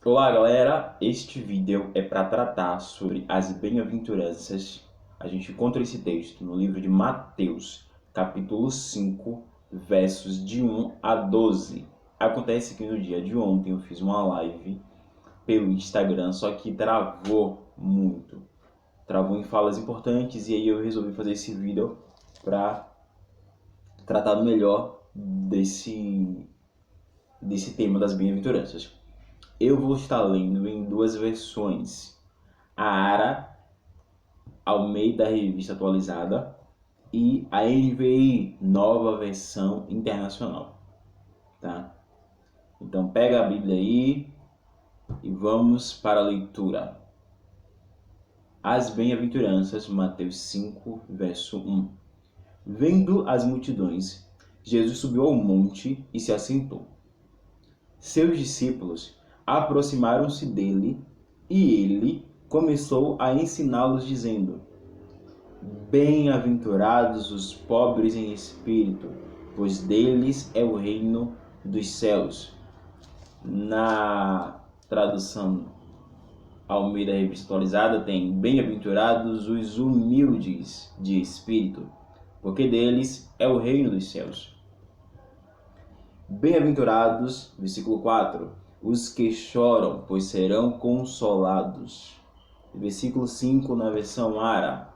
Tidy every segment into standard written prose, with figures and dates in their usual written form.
Olá galera, este vídeo é para tratar sobre as bem-aventuranças. A gente encontra esse texto no livro de Mateus, capítulo 5, versos de 1 a 12. Acontece que no dia de ontem eu fiz uma live pelo Instagram, só que travou muito. Travou em falas importantes e aí eu resolvi fazer esse vídeo para tratar melhor desse tema das bem-aventuranças. Eu vou estar lendo em duas versões. A ARA, Almeida Revista Atualizada, e a NVI, Nova Versão Internacional. Tá? Então pega a Bíblia aí e vamos para a leitura. As bem-aventuranças, Mateus 5, verso 1. Vendo as multidões, Jesus subiu ao monte e se assentou. Seus discípulos aproximaram-se dele e ele começou a ensiná-los, dizendo: Bem-aventurados os pobres em espírito, pois deles é o reino dos céus. Na tradução Almeida Revista Atualizada tem: Bem-aventurados os humildes de espírito, porque deles é o reino dos céus. Bem-aventurados, versículo 4, os que choram, pois serão consolados. Versículo 5 na versão ARA.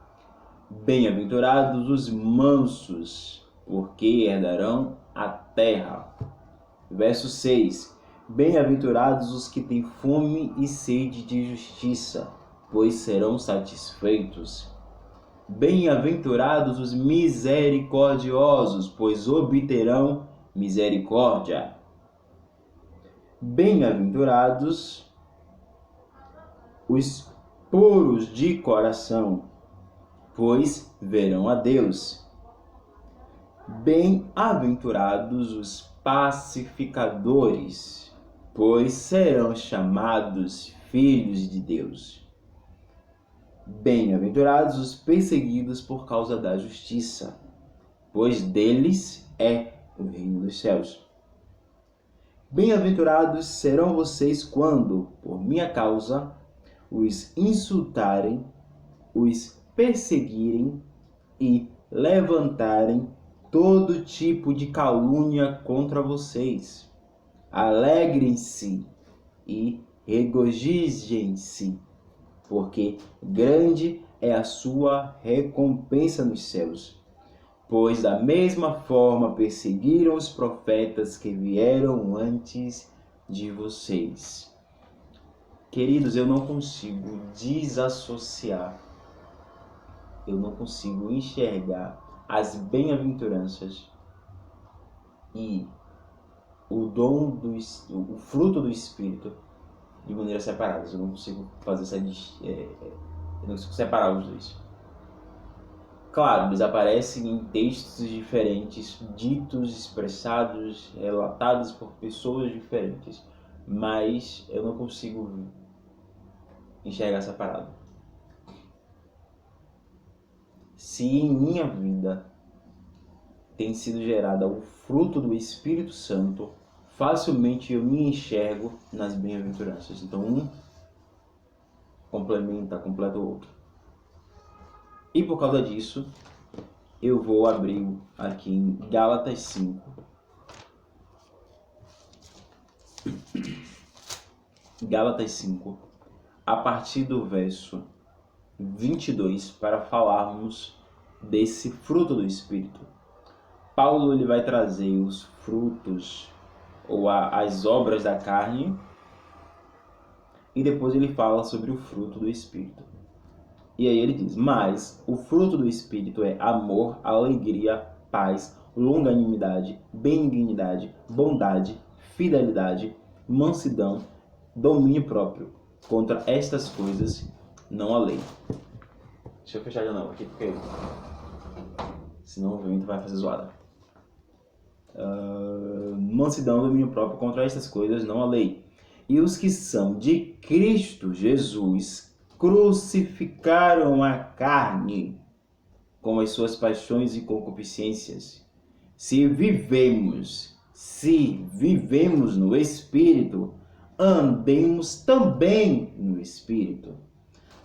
Bem-aventurados os mansos, porque herdarão a terra. Verso 6. Bem-aventurados os que têm fome e sede de justiça, pois serão satisfeitos. Bem-aventurados os misericordiosos, pois obterão misericórdia. Bem-aventurados os puros de coração, pois verão a Deus. Bem-aventurados os pacificadores, pois serão chamados filhos de Deus. Bem-aventurados os perseguidos por causa da justiça, pois deles é o reino dos céus. Bem-aventurados serão vocês quando, por minha causa, os insultarem, os perseguirem e levantarem todo tipo de calúnia contra vocês. Alegrem-se e regozijem-se, porque grande é a sua recompensa nos céus. Pois da mesma forma perseguiram os profetas que vieram antes de vocês. Queridos, eu não consigo desassociar, eu não consigo enxergar as bem-aventuranças e o fruto do Espírito de maneira separadas. Eu não consigo fazer eu não consigo separar os dois. Claro, eles aparecem em textos diferentes, ditos, expressados, relatados por pessoas diferentes, mas eu não consigo enxergar separado. Se em minha vida tem sido gerada o fruto do Espírito Santo, facilmente eu me enxergo nas bem-aventuranças. Então um completa o outro. E por causa disso, eu vou abrir aqui em Gálatas 5. Gálatas 5, a partir do verso 22, para falarmos desse fruto do Espírito. Paulo ele vai trazer os frutos ou as obras da carne e depois ele fala sobre o fruto do Espírito. E aí ele diz: mas o fruto do Espírito é amor, alegria, paz, longanimidade, benignidade, bondade, fidelidade, mansidão, domínio próprio. Contra estas coisas não há lei. Deixa eu fechar a janela aqui, porque senão o vento vai fazer zoada. Mansidão, domínio próprio. Contra estas coisas não há lei. E os que são de Cristo Jesus crucificaram a carne com as suas paixões e concupiscências. Se vivemos no Espírito, andemos também no Espírito.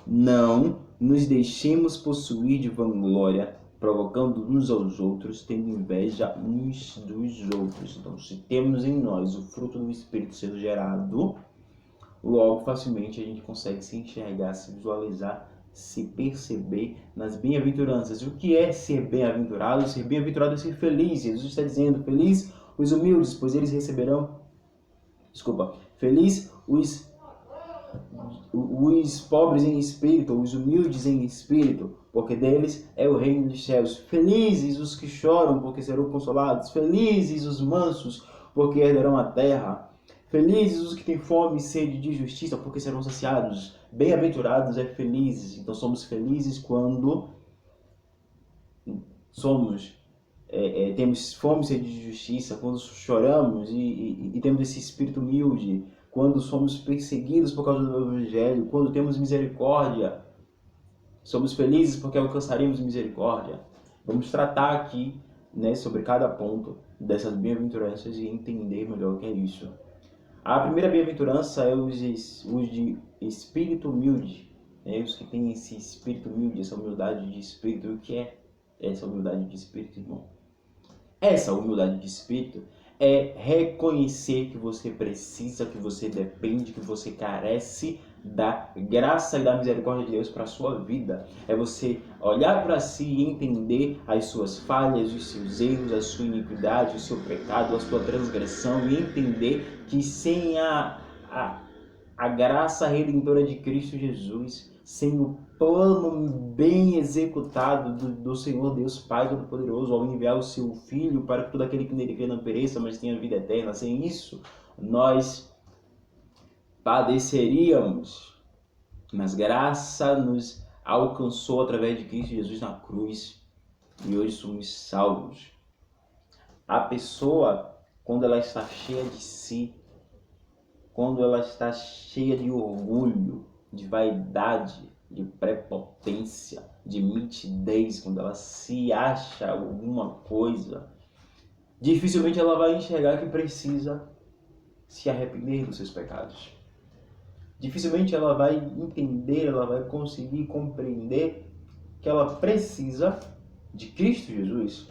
Não nos deixemos possuir de vanglória, provocando uns aos outros, tendo inveja uns dos outros. Então, se temos em nós o fruto do Espírito sendo gerado, logo facilmente a gente consegue se enxergar, se visualizar, se perceber nas bem-aventuranças. E o que é ser bem-aventurado? Ser bem-aventurado é ser feliz. Jesus está dizendo: feliz os humildes, pois eles receberão. Feliz os pobres em espírito, os humildes em espírito, porque deles é o reino dos céus. Felizes os que choram, porque serão consolados. Felizes os mansos, porque herdarão a terra. Felizes os que têm fome e sede de justiça, porque serão saciados. Bem-aventurados é felizes. Então somos felizes quando temos fome e sede de justiça, quando choramos e temos esse espírito humilde, quando somos perseguidos por causa do Evangelho, quando temos misericórdia, somos felizes porque alcançaremos misericórdia. Vamos tratar aqui, sobre cada ponto dessas bem-aventuranças e entender melhor o que é isso. A primeira bem-aventurança é os de espírito humilde, os que têm esse espírito humilde, essa humildade de espírito. O que é essa humildade de espírito, irmão? Essa humildade de espírito é reconhecer que você precisa, que você depende, que você carece da graça e da misericórdia de Deus para a sua vida. É você olhar para si e entender as suas falhas, os seus erros, a sua iniquidade, o seu pecado, a sua transgressão, e entender que sem a graça redentora de Cristo Jesus, sem o plano bem executado do Senhor Deus Pai Todo-Poderoso, ao enviar o seu Filho para que todo aquele que nele crê não pereça, mas tenha vida eterna, sem isso, nós padeceríamos. Mas graça nos alcançou através de Cristo Jesus na cruz e hoje somos salvos. A pessoa, quando ela está cheia de si, quando ela está cheia de orgulho, de vaidade, de prepotência, de mitidez, quando ela se acha alguma coisa, dificilmente ela vai enxergar que precisa se arrepender dos seus pecados. Dificilmente ela vai entender, ela vai conseguir compreender que ela precisa de Cristo Jesus.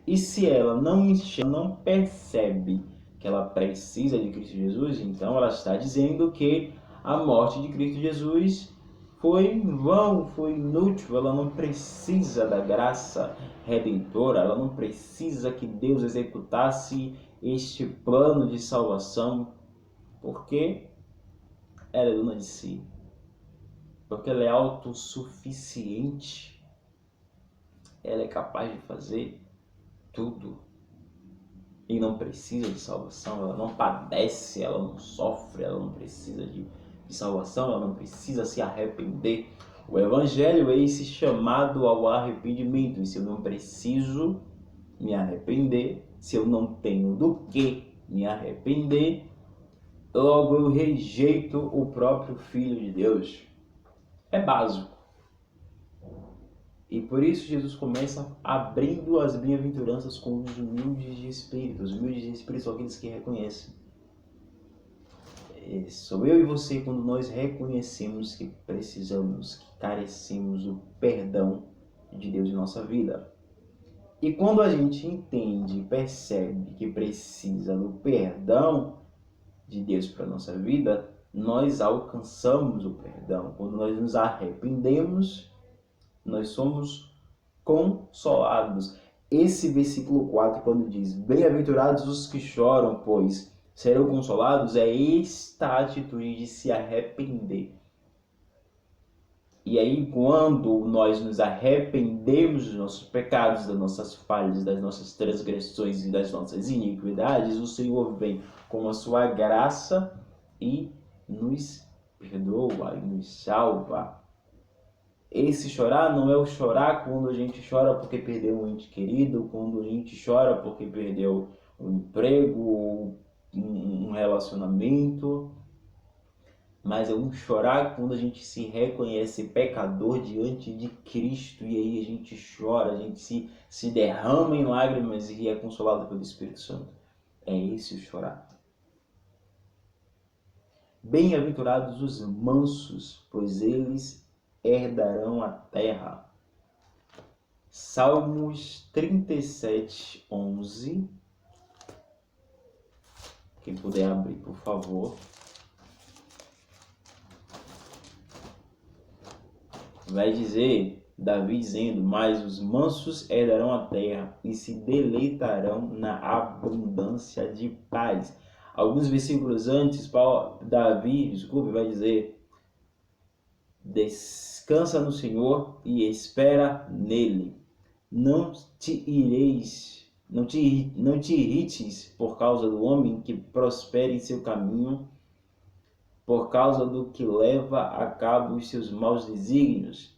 E se ela não enxerga, não percebe que ela precisa de Cristo Jesus, então ela está dizendo que a morte de Cristo Jesus foi em vão, foi inútil. Ela não precisa da graça redentora, ela não precisa que Deus executasse este plano de salvação, porque ela é dona de si, porque ela é autossuficiente, ela é capaz de fazer tudo e não precisa de salvação. Ela não padece, ela não sofre, ela não precisa de salvação, ela não precisa se arrepender. O Evangelho é esse chamado ao arrependimento. E se eu não preciso me arrepender, se eu não tenho do que me arrepender, logo eu rejeito o próprio Filho de Deus. É básico. E por isso Jesus começa abrindo as bem-aventuranças com os humildes de espírito. Os humildes de espírito são aqueles que reconhecem. Sou eu e você quando nós reconhecemos que precisamos, que carecemos do perdão de Deus em nossa vida. E quando a gente entende e percebe que precisa do perdão de Deus para a nossa vida, nós alcançamos o perdão. Quando nós nos arrependemos, nós somos consolados. Esse versículo 4, quando diz: bem-aventurados os que choram, pois serão consolados, é esta atitude de se arrepender. E aí, quando nós nos arrependemos dos nossos pecados, das nossas falhas, das nossas transgressões e das nossas iniquidades, o Senhor vem com a sua graça e nos perdoa e nos salva. Esse chorar não é o chorar quando a gente chora porque perdeu um ente querido, quando a gente chora porque perdeu um emprego, um relacionamento, mas é um chorar quando a gente se reconhece pecador diante de Cristo, e aí a gente chora, a gente se derrama em lágrimas e é consolado pelo Espírito Santo. É esse o chorar. Bem-aventurados os mansos, pois eles herdarão a terra. Salmos 37, 11. Quem puder abrir, por favor. Vai dizer, Davi dizendo, mas os mansos herdarão a terra e se deleitarão na abundância de paz. Alguns versículos antes, Davi vai dizer, descansa no Senhor e espera nele. Não te irrites por causa do homem que prospera em seu caminho, por causa do que leva a cabo os seus maus desígnios.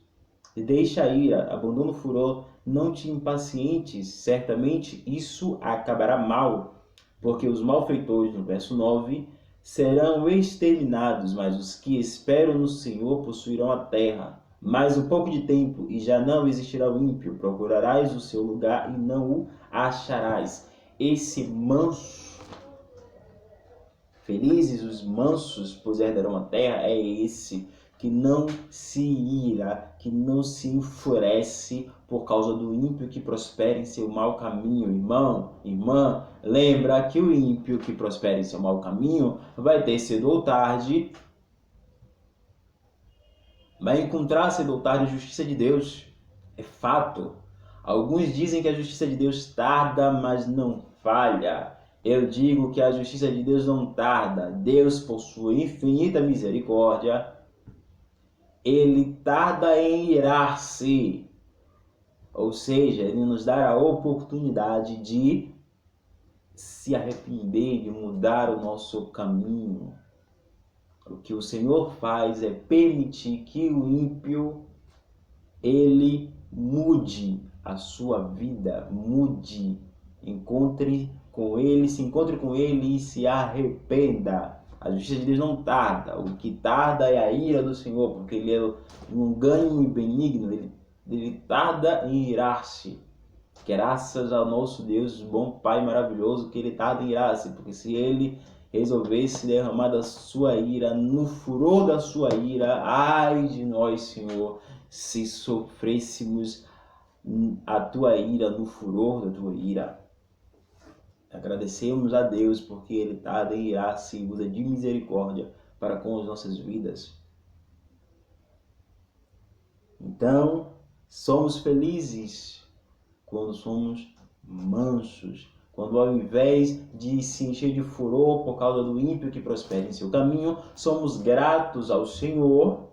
Deixa a ira, abandona o furor, não te impacientes, certamente isso acabará mal, porque os malfeitores, no verso 9, serão exterminados, mas os que esperam no Senhor possuirão a terra. Mais um pouco de tempo e já não existirá o ímpio, procurarás o seu lugar e não o acharás. Esse manso, felizes os mansos, pois herdarão a terra, é esse que não se ira, que não se enfurece por causa do ímpio que prospera em seu mau caminho. Irmão, irmã, lembra que o ímpio que prospera em seu mau caminho vai ter cedo ou tarde, vai encontrar cedo ou tarde a justiça de Deus. É fato. Alguns dizem que a justiça de Deus tarda, mas não falha. Eu digo que a justiça de Deus não tarda. Deus, por sua infinita misericórdia, ele tarda em irar-se. Ou seja, ele nos dá a oportunidade de se arrepender, de mudar o nosso caminho. O que o Senhor faz é permitir que o ímpio, ele mude a sua vida, mude, se encontre com ele e se arrependa. A justiça de Deus não tarda, o que tarda é a ira do Senhor, porque ele é longânimo e benigno, ele tarda em irar-se. Graças ao nosso Deus, bom Pai maravilhoso, que ele tarda em irar-se, porque se ele resolvesse derramar da sua ira, no furor da sua ira, ai de nós, Senhor, se sofrêssemos a tua ira, no furor da tua ira. Agradecemos a Deus porque ele tarda em irar-se e usa de misericórdia para com as nossas vidas. Então, somos felizes quando somos mansos, quando ao invés de se encher de furor por causa do ímpio que prospera em seu caminho, somos gratos ao Senhor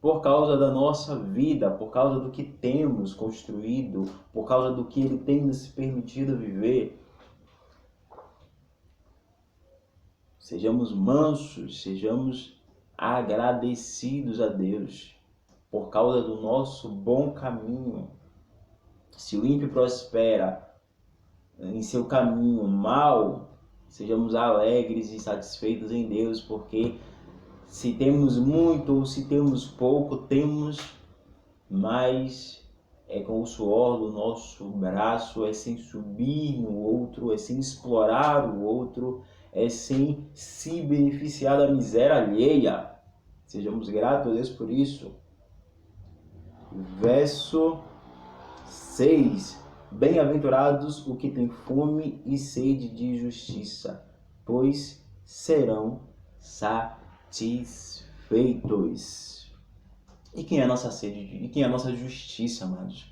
por causa da nossa vida, por causa do que temos construído, por causa do que Ele tem nos permitido viver. Sejamos mansos, sejamos agradecidos a Deus por causa do nosso bom caminho. Se o ímpio prospera em seu caminho mal, sejamos alegres e satisfeitos em Deus, porque se temos muito ou se temos pouco, temos, mas é com o suor do nosso braço, é sem subir no outro, é sem explorar o outro, é sem se beneficiar da miséria alheia. Sejamos gratos a Deus por isso. Verso 6. Bem-aventurados os que têm fome e sede de justiça, pois serão satisfeitos. E quem é a nossa sede? E quem é a nossa justiça, amados?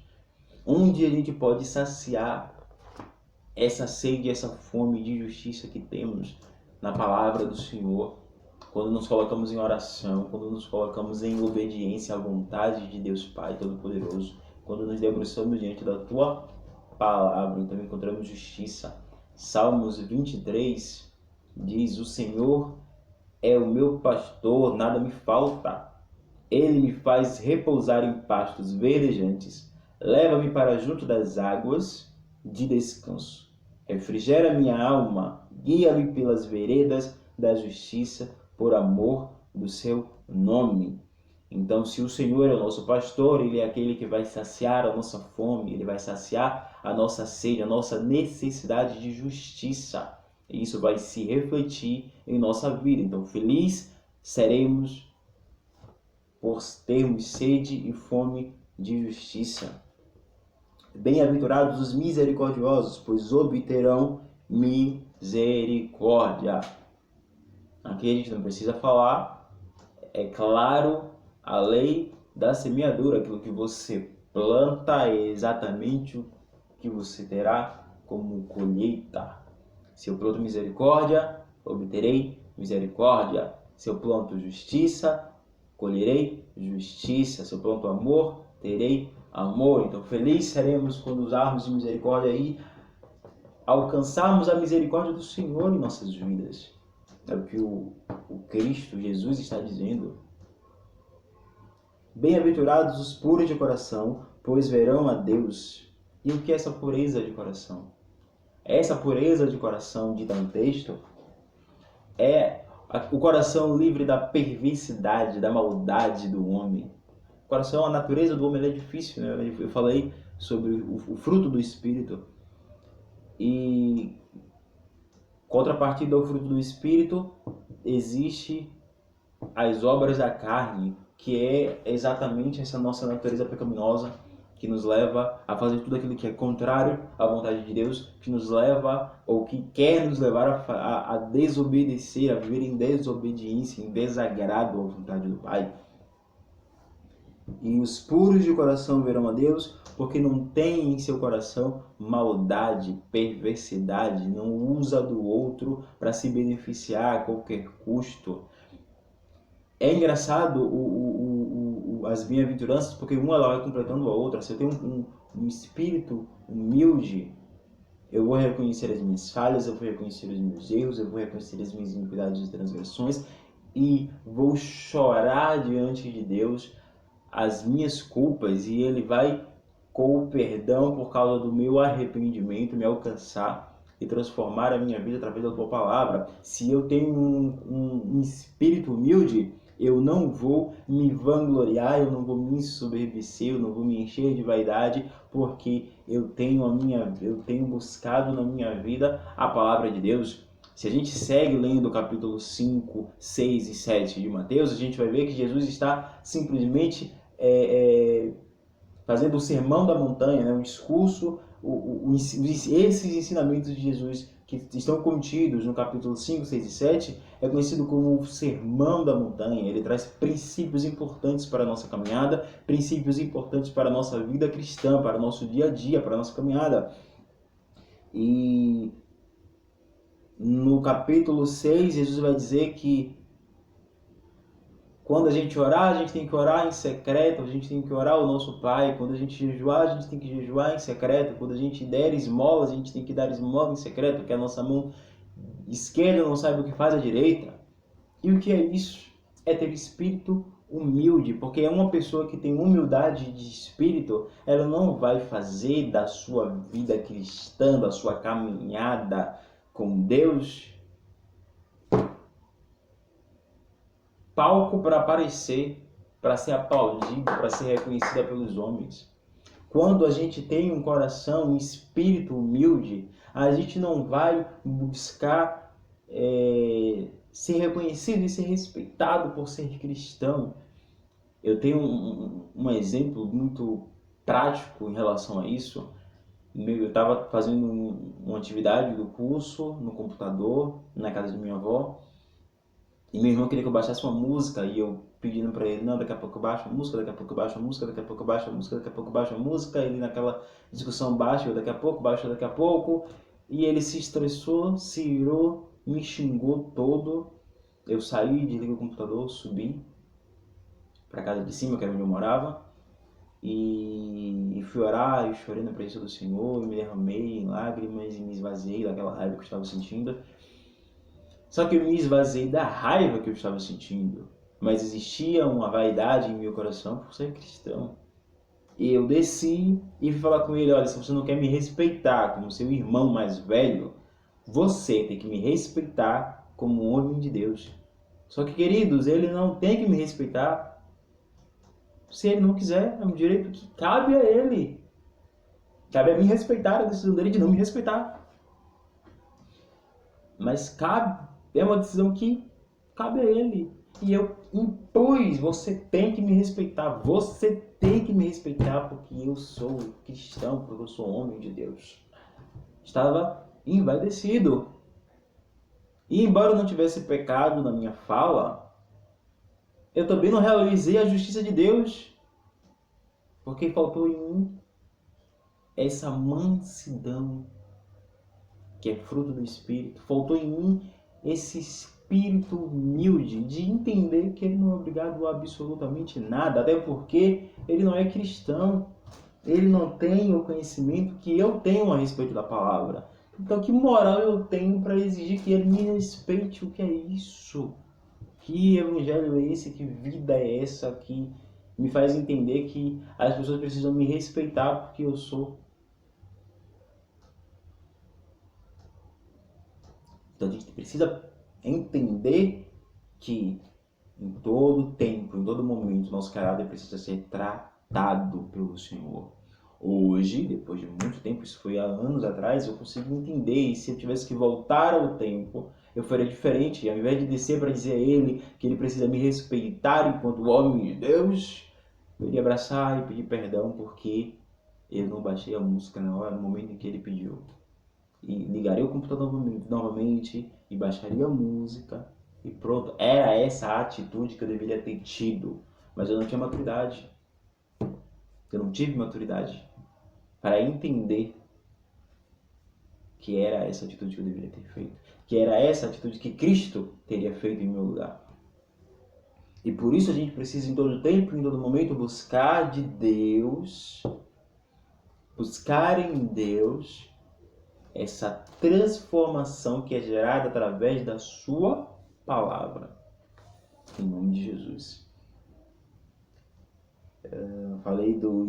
Onde a gente pode saciar essa sede, essa fome de justiça que temos na palavra do Senhor, quando nos colocamos em oração, quando nos colocamos em obediência à vontade de Deus Pai Todo-Poderoso, quando nos debruçamos diante da Tua palavra, então encontramos justiça. Salmos 23 diz, o Senhor é o meu pastor, nada me falta. Ele me faz repousar em pastos verdejantes, leva-me para junto das águas de descanso. Refrigera minha alma, guia-me pelas veredas da justiça, por amor do seu nome. Então, se o Senhor é o nosso pastor, Ele é aquele que vai saciar a nossa fome, Ele vai saciar a nossa sede, a nossa necessidade de justiça. E isso vai se refletir em nossa vida. Então, feliz seremos por termos sede e fome de justiça. Bem-aventurados os misericordiosos, pois obterão misericórdia. Aqui a gente não precisa falar, é claro, a lei da semeadura, aquilo que você planta é exatamente o que você terá como colheita. Se eu planto misericórdia, obterei misericórdia. Se eu planto justiça, colherei justiça. Se eu planto amor, terei amor. Então, felizes seremos quando usarmos de misericórdia e alcançarmos a misericórdia do Senhor em nossas vidas. É o que o Cristo, Jesus, está dizendo. Bem-aventurados os puros de coração, pois verão a Deus. E o que é essa pureza de coração? Essa pureza de coração, dita no texto, é o coração livre da perversidade, da maldade do homem. O coração, a natureza do homem é difícil, né? Eu falei sobre o fruto do Espírito. E contrapartida ao fruto do Espírito, existe as obras da carne, que é exatamente essa nossa natureza pecaminosa, que nos leva a fazer tudo aquilo que é contrário à vontade de Deus, que nos leva, ou que quer nos levar a desobedecer, a viver em desobediência, em desagrado à vontade do Pai. E os puros de coração verão a Deus, porque não tem em seu coração maldade, perversidade, não usa do outro para se beneficiar a qualquer custo. É engraçado as bem-aventuranças, porque uma ela vai completando a outra. Se eu tenho um espírito humilde, eu vou reconhecer as minhas falhas, eu vou reconhecer os meus erros, eu vou reconhecer as minhas iniquidades e transgressões e vou chorar diante de Deus as minhas culpas, e Ele vai, com o perdão por causa do meu arrependimento, me alcançar e transformar a minha vida através da tua palavra. Se eu tenho um espírito humilde, eu não vou me vangloriar, eu não vou me ensoberbecer, eu não vou me encher de vaidade, porque eu tenho buscado na minha vida a palavra de Deus. Se a gente segue lendo o capítulo 5, 6 e 7 de Mateus, a gente vai ver que Jesus está simplesmente fazendo o sermão da montanha, né? O discurso, esses ensinamentos de Jesus que estão contidos no capítulo 5, 6 e 7 é conhecido como o sermão da montanha. Ele traz princípios importantes para a nossa caminhada, princípios importantes para a nossa vida cristã, para o nosso dia a dia, para a nossa caminhada. E no capítulo 6, Jesus vai dizer que quando a gente orar, a gente tem que orar em secreto, a gente tem que orar ao nosso Pai. Quando a gente jejuar, a gente tem que jejuar em secreto. Quando a gente der esmolas, a gente tem que dar esmola em secreto, porque a nossa mão esquerda não sabe o que faz a direita. E o que é isso? É ter espírito humilde, porque é uma pessoa que tem humildade de espírito, ela não vai fazer da sua vida cristã, da sua caminhada com Deus, palco para aparecer, para ser aplaudido, para ser reconhecida pelos homens. Quando a gente tem um coração, um espírito humilde, a gente não vai buscar ser reconhecido e ser respeitado por ser cristão. Eu tenho um exemplo muito prático em relação a isso. Eu estava fazendo uma atividade do curso no computador, na casa de minha avó, e meu irmão queria que eu baixasse uma música, e eu pedindo para ele, não, daqui a pouco eu baixo a música, daqui a pouco eu baixo a música, daqui a pouco eu baixo a música, daqui a pouco eu baixo a música, ele naquela discussão baixa, eu daqui a pouco, baixo daqui a pouco, e ele se estressou, se irou, me xingou todo. Eu saí, desliguei o computador, subi para casa de cima, que era onde eu morava, e fui orar, e chorei na presença do Senhor, e me derramei em lágrimas, e me esvaziei daquela raiva que eu estava sentindo. Só que eu me esvaziei da raiva que eu estava sentindo, mas existia uma vaidade em meu coração por ser cristão. E eu desci e fui falar com ele, olha, se você não quer me respeitar como seu irmão mais velho, você tem que me respeitar como um homem de Deus. Só que, queridos, ele não tem que me respeitar se ele não quiser, é um direito que cabe a ele. Cabe a mim respeitar a decisão dele de não me respeitar. Mas é uma decisão que cabe a ele. E eu impus, você tem que me respeitar, você tem que me respeitar porque eu sou cristão, porque eu sou homem de Deus. Estava envaidecido. E embora eu não tivesse pecado na minha fala, eu também não realizei a justiça de Deus, porque faltou em mim essa mansidão que é fruto do Espírito. Faltou em mim esse espírito humilde de entender que ele não é obrigado a absolutamente nada, até porque ele não é cristão. Ele não tem o conhecimento que eu tenho a respeito da palavra. Então, que moral eu tenho para exigir que ele me respeite? O que é isso? Que evangelho é esse? Que vida é essa que me faz entender que as pessoas precisam me respeitar porque eu sou? Então a gente precisa entender que em todo tempo, em todo momento, nosso caráter precisa ser tratado pelo Senhor. Hoje, depois de muito tempo, isso foi há anos atrás, eu consigo entender, e se eu tivesse que voltar ao tempo, eu faria diferente. Ao invés de descer para dizer a ele que ele precisa me respeitar enquanto homem de Deus, eu iria abraçar e pedir perdão porque eu não baixei a música na hora, no momento em que ele pediu. E ligaria o computador novamente e baixaria a música e pronto. Era essa a atitude que eu deveria ter tido, mas eu não tinha maturidade. Eu não tive maturidade para entender que era essa atitude que eu deveria ter feito, que era essa atitude que Cristo teria feito em meu lugar. E por isso a gente precisa em todo tempo, em todo momento, buscar de Deus, buscar em Deus essa transformação que é gerada através da sua palavra. Em nome de Jesus. Eu falei do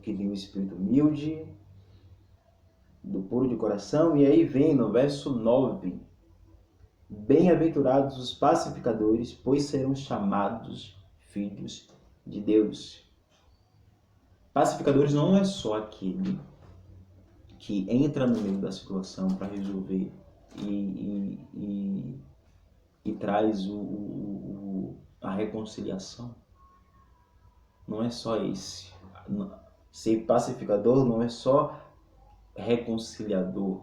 que tem um espírito humilde, do puro de coração, e aí vem no verso 9: bem-aventurados os pacificadores, pois serão chamados filhos de Deus. Pacificadores não é só aquele que entra no meio da situação para resolver e traz a reconciliação. Não é só esse. Ser pacificador não é só reconciliador,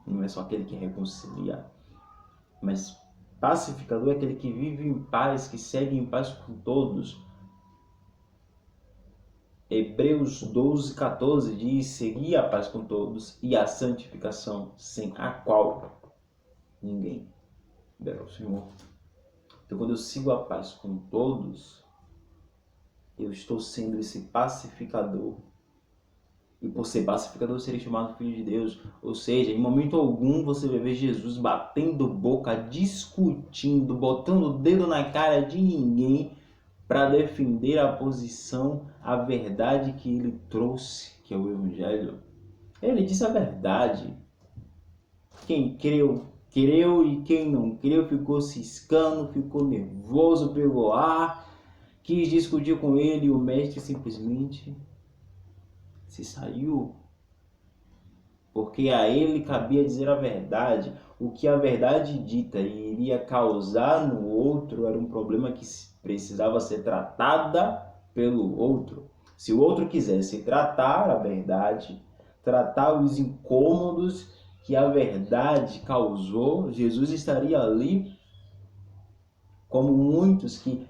não é só aquele que reconcilia, mas pacificador é aquele que vive em paz, que segue em paz com todos. Hebreus 12:14 diz: segui a paz com todos e a santificação, sem a qual ninguém verá o Senhor. Então, quando eu sigo a paz com todos, eu estou sendo esse pacificador. E por ser pacificador, eu serei chamado filho de Deus. Ou seja, em momento algum você vai ver Jesus batendo boca, discutindo, botando o dedo na cara de ninguém para defender a posição, a verdade que ele trouxe, que é o Evangelho. Ele disse a verdade. Quem creu, creu, e quem não creu ficou ciscando, ficou nervoso, pegou ar, quis discutir com ele e o mestre simplesmente se saiu. Porque a ele cabia dizer a verdade. O que a verdade dita iria causar no outro era um problema que precisava ser tratada pelo outro. Se o outro quisesse tratar a verdade, tratar os incômodos que a verdade causou, Jesus estaria ali, como muitos que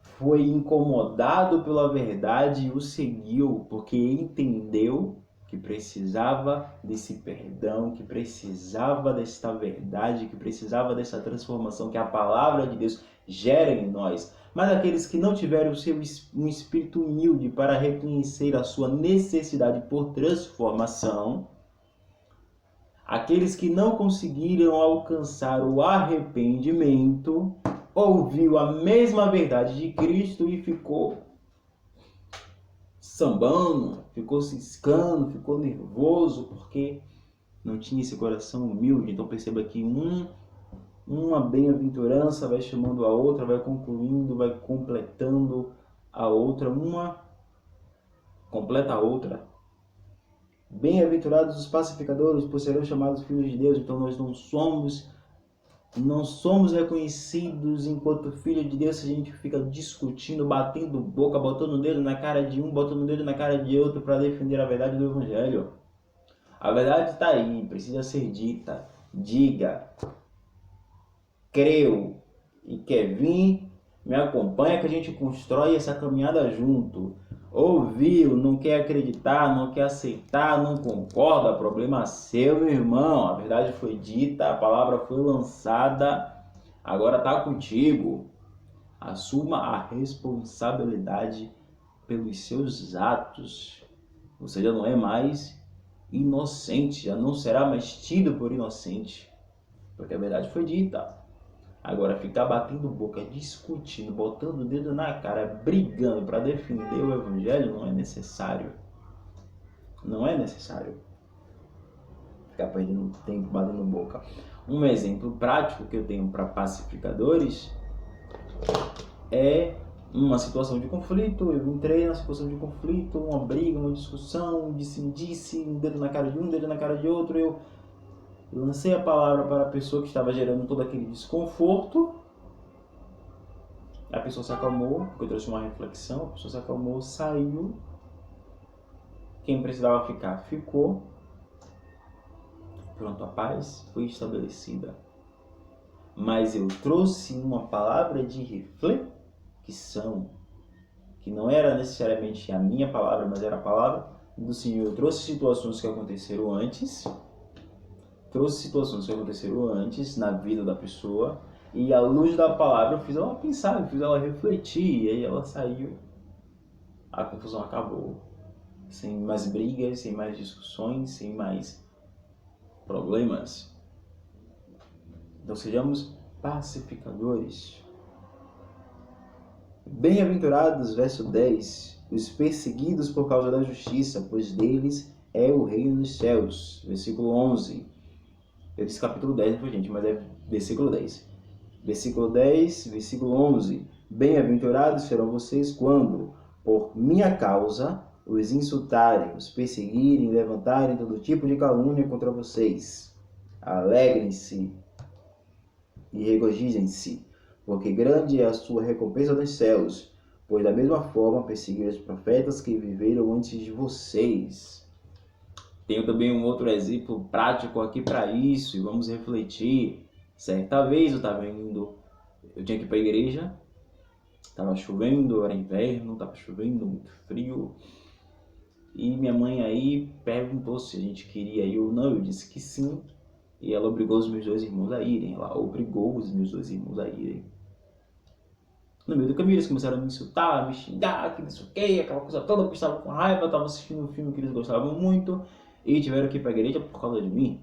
foi incomodado pela verdade e o seguiu, porque entendeu que precisava desse perdão, que precisava desta verdade, que precisava dessa transformação que a palavra de Deus gera em nós. Mas aqueles que não tiveram um espírito humilde para reconhecer a sua necessidade por transformação, aqueles que não conseguiram alcançar o arrependimento, ouviu a mesma verdade de Cristo e ficou sambando, ficou ciscando, ficou nervoso porque não tinha esse coração humilde. Então perceba que uma bem-aventurança vai chamando a outra, vai concluindo, vai completando a outra, uma completa a outra. Bem-aventurados os pacificadores, pois serão chamados filhos de Deus. Então nós não somos reconhecidos enquanto filho de Deus se a gente fica discutindo, batendo boca, botando o dedo na cara de um, botando o dedo na cara de outro para defender a verdade do Evangelho. A verdade está aí, precisa ser dita. Diga, creu e quer vir, me acompanha que a gente constrói essa caminhada junto. Ouviu, não quer acreditar, não quer aceitar, não concorda, problema seu, meu irmão. A verdade foi dita, a palavra foi lançada, agora está contigo. Assuma a responsabilidade pelos seus atos. Você já não é mais inocente, já não será mais tido por inocente, porque a verdade foi dita. Agora, ficar batendo boca, discutindo, botando o dedo na cara, brigando para defender o Evangelho não é necessário. Não é necessário ficar perdendo tempo batendo boca. Um exemplo prático que eu tenho para pacificadores é uma situação de conflito. Eu entrei na situação de conflito, uma briga, uma discussão, um disse, um dedo na cara de um, um dedo na cara de outro. Eu lancei a palavra para a pessoa que estava gerando todo aquele desconforto. A pessoa se acalmou, porque eu trouxe uma reflexão. A pessoa se acalmou, saiu. Quem precisava ficar, ficou. Pronto, a paz foi estabelecida. Mas eu trouxe uma palavra de reflexão, que não era necessariamente a minha palavra, mas era a palavra do Senhor. Eu trouxe situações que aconteceram antes. Na vida da pessoa, e à luz da palavra eu fiz ela pensar, eu fiz ela refletir, e aí ela saiu. A confusão acabou. Sem mais brigas, sem mais discussões, sem mais problemas. Então sejamos pacificadores. Bem-aventurados, verso 10, os perseguidos por causa da justiça, pois deles é o reino dos céus. Versículo 11. Eu disse capítulo 10, gente, mas é versículo 10. Versículo 10, versículo 11. Bem-aventurados serão vocês quando, por minha causa, os insultarem, os perseguirem, levantarem todo tipo de calúnia contra vocês. Alegrem-se e regozijem-se, porque grande é a sua recompensa nos céus, pois da mesma forma perseguiram os profetas que viveram antes de vocês. Tenho também um outro exemplo prático aqui para isso, e vamos refletir. Certa vez eu tinha que ir para a igreja, estava chovendo, era inverno, estava chovendo, muito frio, e minha mãe aí perguntou se a gente queria ir ou não. Eu disse que sim, e ela obrigou os meus dois irmãos a irem. No meio do caminho eles começaram a me insultar, a me xingar, que não sei o que, aquela coisa toda, porque eu estava com raiva, eu estava assistindo um filme que eles gostavam muito, e tiveram que ir para a igreja por causa de mim.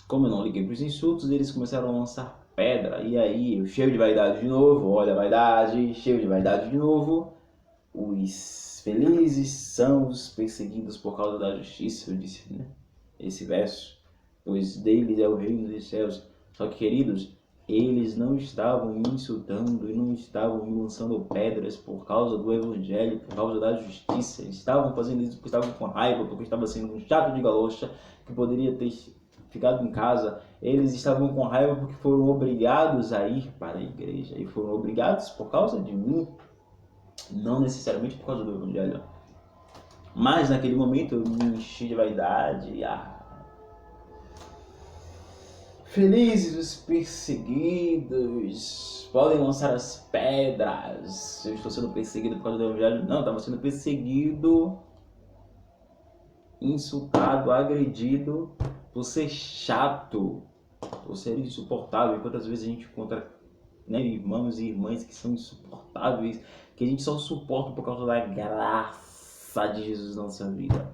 Como eu não liguei para os insultos, eles começaram a lançar pedra. E aí, eu cheio de vaidade de novo, olha a vaidade, cheio de vaidade de novo. Os felizes são os perseguidos por causa da justiça, eu disse, né? Esse verso, pois deles é o reino dos céus. Só que, queridos, eles não estavam me insultando e não estavam me lançando pedras por causa do evangelho, por causa da justiça. Eles estavam fazendo isso porque estavam com raiva, porque estava sendo um chato de galocha que poderia ter ficado em casa. Eles estavam com raiva porque foram obrigados a ir para a igreja, e foram obrigados por causa de mim, não necessariamente por causa do evangelho. Mas naquele momento eu me enchi de vaidade. Felizes os perseguidos, podem lançar as pedras. Eu estou sendo perseguido por causa do evangelho? Não, estava sendo perseguido, insultado, agredido por ser chato, por ser insuportável. Quantas vezes a gente encontra, né, irmãos e irmãs que são insuportáveis, que a gente só suporta por causa da graça de Jesus na nossa vida.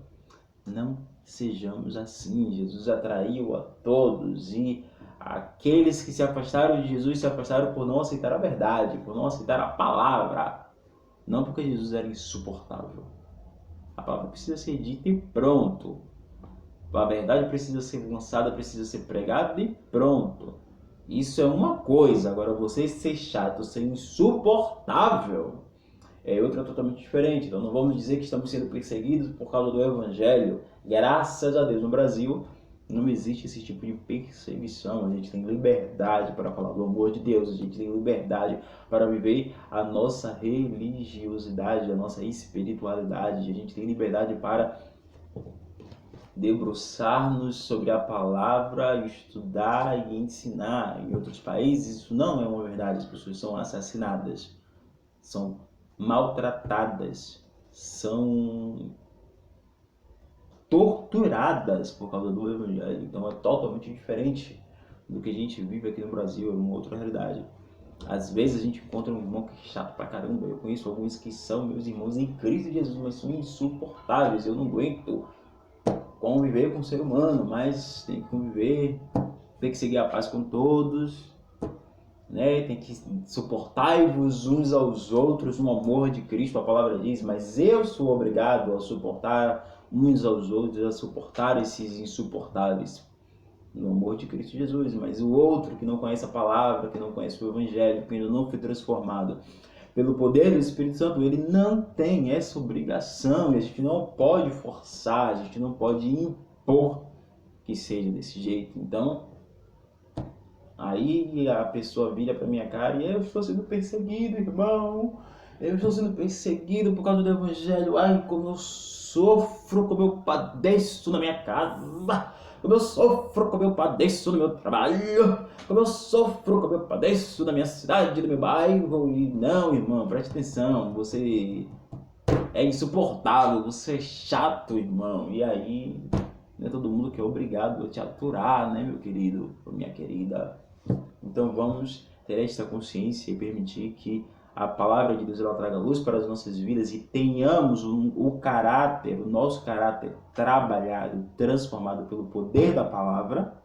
Não sejamos assim. Jesus atraiu a todos, e aqueles que se afastaram de Jesus se afastaram por não aceitar a verdade, por não aceitar a palavra, não porque Jesus era insuportável. A palavra precisa ser dita e pronto. A verdade precisa ser lançada, precisa ser pregada e pronto. Isso é uma coisa. Agora, você ser chato, ser insuportável, é outra totalmente diferente. Então não vamos dizer que estamos sendo perseguidos por causa do Evangelho. Graças a Deus, no Brasil não existe esse tipo de perseguição. A gente tem liberdade para falar do amor de Deus, a gente tem liberdade para viver a nossa religiosidade, a nossa espiritualidade, a gente tem liberdade para debruçar-nos sobre a palavra, estudar e ensinar. Em outros países isso não é uma verdade, as pessoas são assassinadas, são maltratadas, são torturadas por causa do Evangelho. Então é totalmente diferente do que a gente vive aqui no Brasil, é uma outra realidade. Às vezes a gente encontra um irmão que é chato pra caramba. Eu conheço alguns que são meus irmãos em Cristo Jesus, mas são insuportáveis. Eu não aguento conviver com o ser humano, mas tem que conviver, tem que seguir a paz com todos, né? Tem que suportar-vos uns aos outros no amor de Cristo, a palavra diz, mas eu sou obrigado a suportar uns aos outros, a suportar esses insuportáveis no amor de Cristo Jesus. Mas o outro que não conhece a palavra, que não conhece o Evangelho, que ainda não foi transformado pelo poder do Espírito Santo, ele não tem essa obrigação, e a gente não pode forçar, a gente não pode impor que seja desse jeito. Então, aí a pessoa vira para minha cara e eu estou sendo perseguido, irmão, eu estou sendo perseguido por causa do Evangelho, ai, como eu sofro, como eu padeço na minha casa, como eu sofro, como eu padeço no meu trabalho, como eu sofro, como eu padeço na minha cidade, no meu bairro. E não, irmão, preste atenção, você é insuportável, você é chato, irmão. E aí, não é todo mundo que é obrigado a te aturar, né, meu querido, minha querida. Então vamos ter esta consciência e permitir que a palavra de Deus ela traga luz para as nossas vidas e tenhamos o caráter, o nosso caráter trabalhado, transformado pelo poder da palavra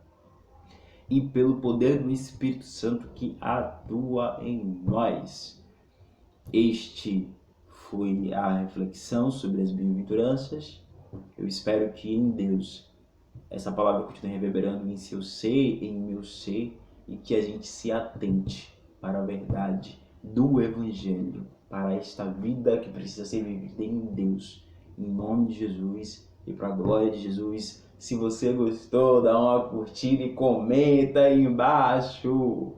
e pelo poder do Espírito Santo que atua em nós. Este foi a reflexão sobre as bem-aventuranças. Eu espero que em Deus essa palavra continue reverberando em seu ser, em meu ser, e que a gente se atente para a verdade do Evangelho, para esta vida que precisa ser vivida em Deus, em nome de Jesus e para a glória de Jesus. Se você gostou, dá uma curtida e comenta aí embaixo.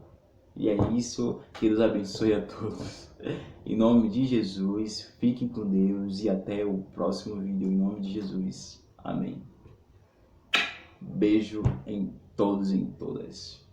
E é isso, que Deus abençoe a todos. Em nome de Jesus, fiquem com Deus e até o próximo vídeo, em nome de Jesus. Amém. Beijo em todos e em todas.